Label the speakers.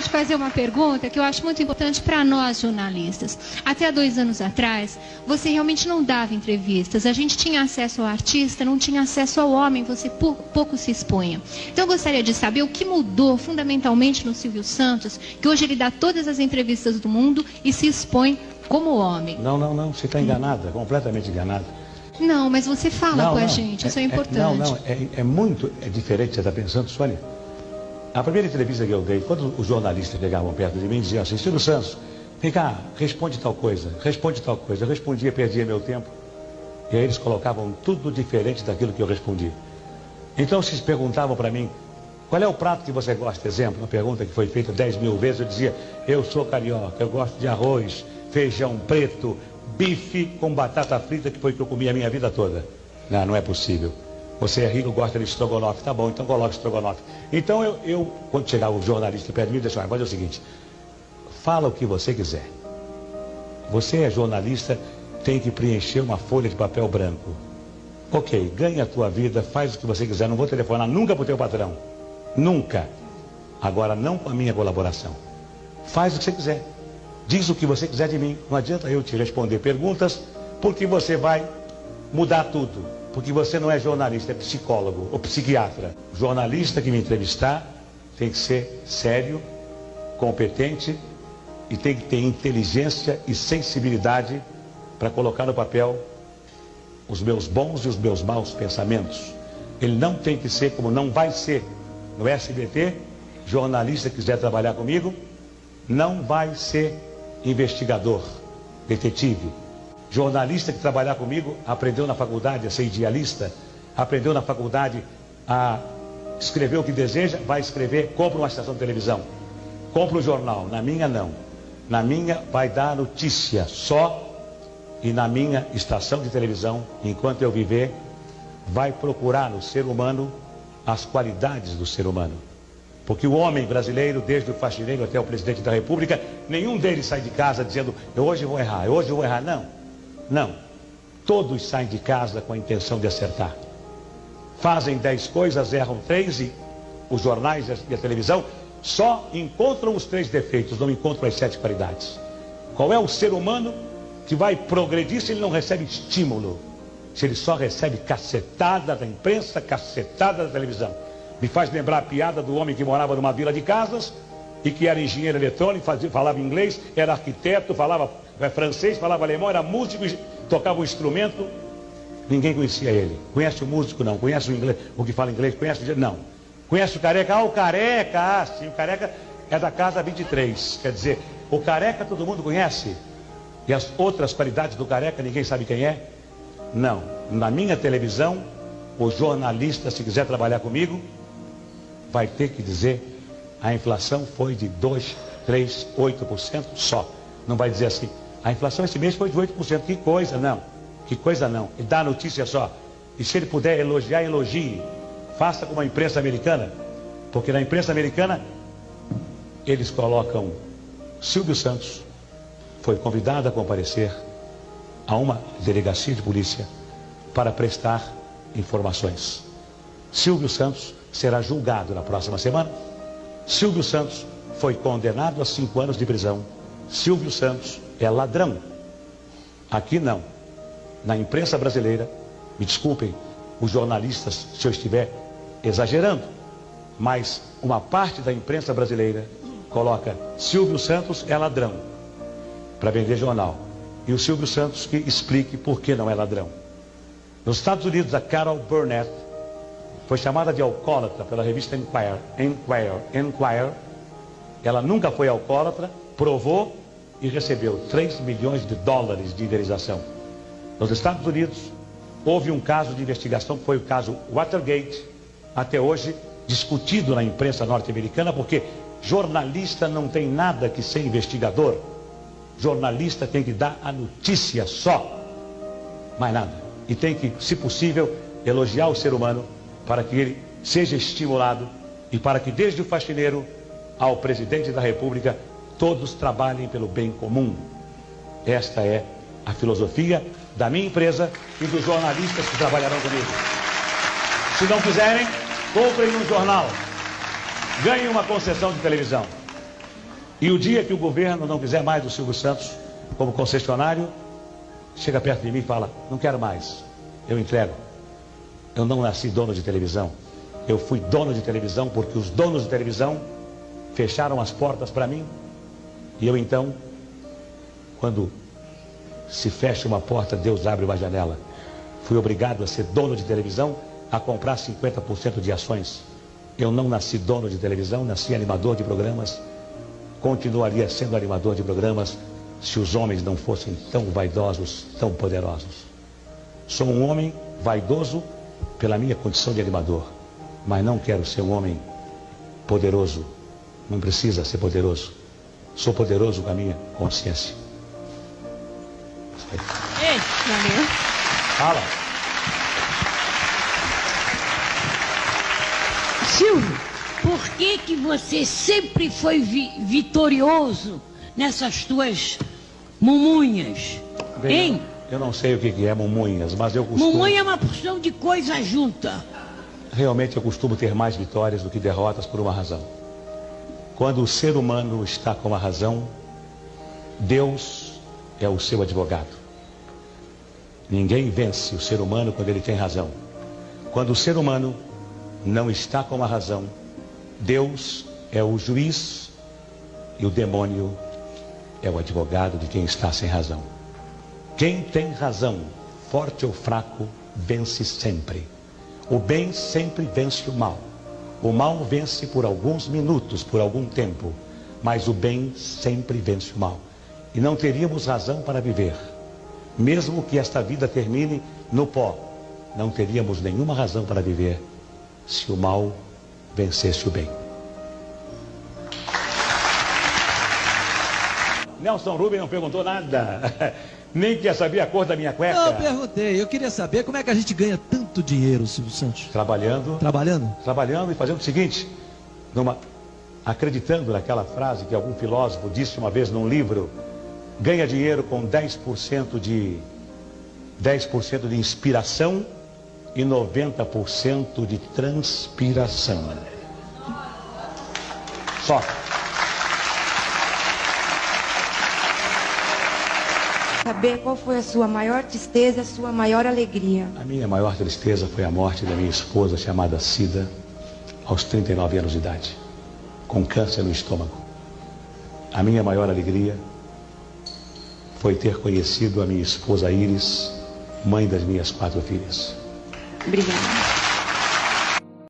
Speaker 1: te fazer uma pergunta que eu acho muito importante para nós jornalistas. Até 2 anos atrás, você realmente não dava entrevistas. A gente tinha acesso ao artista, não tinha acesso ao homem, você pouco se expunha. Então eu gostaria de saber o que mudou fundamentalmente no Silvio Santos, que hoje ele dá todas as entrevistas do mundo e se expõe como homem.
Speaker 2: Não, você está enganada, completamente enganada.
Speaker 1: Não, mas você fala com a gente, isso é importante.
Speaker 2: É diferente, você está pensando, Sônia. A primeira entrevista que eu dei, quando os jornalistas chegavam perto de mim, diziam assim: Silvio Santos, vem cá, responde tal coisa. Eu respondia, perdia meu tempo. E aí eles colocavam tudo diferente daquilo que eu respondia. Então, se perguntavam para mim, qual é o prato que você gosta? Exemplo, uma pergunta que foi feita 10.000 vezes, eu dizia: eu sou carioca, eu gosto de arroz, feijão preto, bife com batata frita, que foi o que eu comi a minha vida toda. Não é possível. Você é rico, gosta de estrogonofe. Tá bom, então coloca estrogonofe. Então eu quando chegar o jornalista perto de mim, deixa eu fazer o seguinte: fala o que você quiser. Você é jornalista, tem que preencher uma folha de papel branco. Ok, ganha a tua vida, faz o que você quiser. Não vou telefonar nunca para o teu patrão. Nunca. Agora não com a minha colaboração. Faz o que você quiser. Diz o que você quiser de mim. Não adianta eu te responder perguntas, porque você vai mudar tudo. Porque você não é jornalista, é psicólogo ou psiquiatra. O jornalista que me entrevistar tem que ser sério, competente e tem que ter inteligência e sensibilidade para colocar no papel os meus bons e os meus maus pensamentos. Ele não tem que ser, como não vai ser no SBT, jornalista que quiser trabalhar comigo, não vai ser investigador, detetive. Jornalista que trabalhar comigo aprendeu na faculdade a ser idealista, aprendeu na faculdade a escrever o que deseja, vai escrever, compra uma estação de televisão, compra um jornal. Na minha não. Na minha vai dar notícia só, e na minha estação de televisão, enquanto eu viver, vai procurar no ser humano as qualidades do ser humano. Porque o homem brasileiro, desde o faxineiro até o presidente da República, nenhum deles sai de casa dizendo: hoje eu vou errar, hoje eu vou errar. Não. Todos saem de casa com a intenção de acertar. Fazem 10 coisas, erram 3, e os jornais e a televisão só encontram os 3 defeitos, não encontram as 7 qualidades. Qual é o ser humano que vai progredir se ele não recebe estímulo? Se ele só recebe cacetada da imprensa, cacetada da televisão. Me faz lembrar a piada do homem que morava numa vila de casas e que era engenheiro eletrônico, falava inglês, era arquiteto, falava francês, falava alemão, era músico, tocava um instrumento. Ninguém conhecia ele. Conhece o músico? Não. Conhece o inglês, o que fala inglês? Conhece o... Não. Conhece o careca? O careca, sim, o careca é da casa 23. Quer dizer, o careca todo mundo conhece. E as outras qualidades do careca ninguém sabe quem é? Não. Na minha televisão, o jornalista, se quiser trabalhar comigo, vai ter que dizer: a inflação foi de 2, 3, 8% só. Não vai dizer assim: a inflação esse mês foi de 8%. Que coisa, não. Que coisa, não. E dá notícia só. E se ele puder elogiar, elogie. Faça como a imprensa americana. Porque na imprensa americana, eles colocam: Silvio Santos foi convidado a comparecer a uma delegacia de polícia para prestar informações. Silvio Santos será julgado na próxima semana. Silvio Santos foi condenado a 5 anos de prisão. Silvio Santos é ladrão. Aqui não. Na imprensa brasileira, me desculpem os jornalistas se eu estiver exagerando, mas uma parte da imprensa brasileira coloca: Silvio Santos é ladrão, para vender jornal. E o Silvio Santos que explique por que não é ladrão. Nos Estados Unidos, a Carol Burnett foi chamada de alcoólatra pela revista Enquirer. Ela nunca foi alcoólatra, provou e recebeu 3 milhões de dólares de indenização. Nos Estados Unidos, houve um caso de investigação, que foi o caso Watergate, até hoje discutido na imprensa norte-americana, porque jornalista não tem nada que ser investigador. Jornalista tem que dar a notícia só, mais nada. E tem que, se possível, elogiar o ser humano para que ele seja estimulado e para que, desde o faxineiro ao presidente da República, todos trabalhem pelo bem comum. Esta é a filosofia da minha empresa e dos jornalistas que trabalharão comigo. Se não quiserem, comprem um jornal, ganhem uma concessão de televisão. E o dia que o governo não quiser mais o Silvio Santos como concessionário, chega perto de mim e fala, não quero mais, eu entrego. Eu não nasci dono de televisão, eu fui dono de televisão porque os donos de televisão fecharam as portas para mim. E eu então, quando se fecha uma porta, Deus abre uma janela. Fui obrigado a ser dono de televisão, a comprar 50% de ações. Eu não nasci dono de televisão, nasci animador de programas. Continuaria sendo animador de programas se os homens não fossem tão vaidosos, tão poderosos. Sou um homem vaidoso pela minha condição de animador, mas não quero ser um homem poderoso. Não precisa ser poderoso. Sou poderoso com a minha consciência.
Speaker 1: Ei, valeu.
Speaker 2: Fala.
Speaker 3: Silvio, por que você sempre foi vitorioso nessas tuas mumunhas?
Speaker 2: Bem,
Speaker 3: Hein?
Speaker 2: eu não sei o que é mumunhas, mas eu costumo...
Speaker 3: Mumunha é uma porção de coisa junta.
Speaker 2: Realmente eu costumo ter mais vitórias do que derrotas por uma razão. Quando o ser humano está com a razão, Deus é o seu advogado. Ninguém vence o ser humano quando ele tem razão. Quando o ser humano não está com a razão, Deus é o juiz e o demônio é o advogado de quem está sem razão. Quem tem razão, forte ou fraco, vence sempre. O bem sempre vence o mal. O mal vence por alguns minutos, por algum tempo, mas o bem sempre vence o mal. E não teríamos razão para viver. Mesmo que esta vida termine no pó, não teríamos nenhuma razão para viver se o mal vencesse o bem. Nelson Rubens não perguntou nada. Nem quer saber a cor da minha cueca.
Speaker 4: Não, eu perguntei. Eu queria saber como é que a gente ganha tanto dinheiro, Silvio Santos.
Speaker 2: Trabalhando.
Speaker 4: Trabalhando?
Speaker 2: Trabalhando e fazendo o seguinte, acreditando naquela frase que algum filósofo disse uma vez num livro, ganha dinheiro com 10% de inspiração e 90% de transpiração. Só.
Speaker 5: Saber qual foi a sua maior tristeza e a sua maior alegria.
Speaker 2: A minha maior tristeza foi a morte da minha esposa, chamada Cida, aos 39 anos de idade, com câncer no estômago. A minha maior alegria foi ter conhecido a minha esposa Iris, mãe das minhas 4 filhas.
Speaker 5: Obrigada.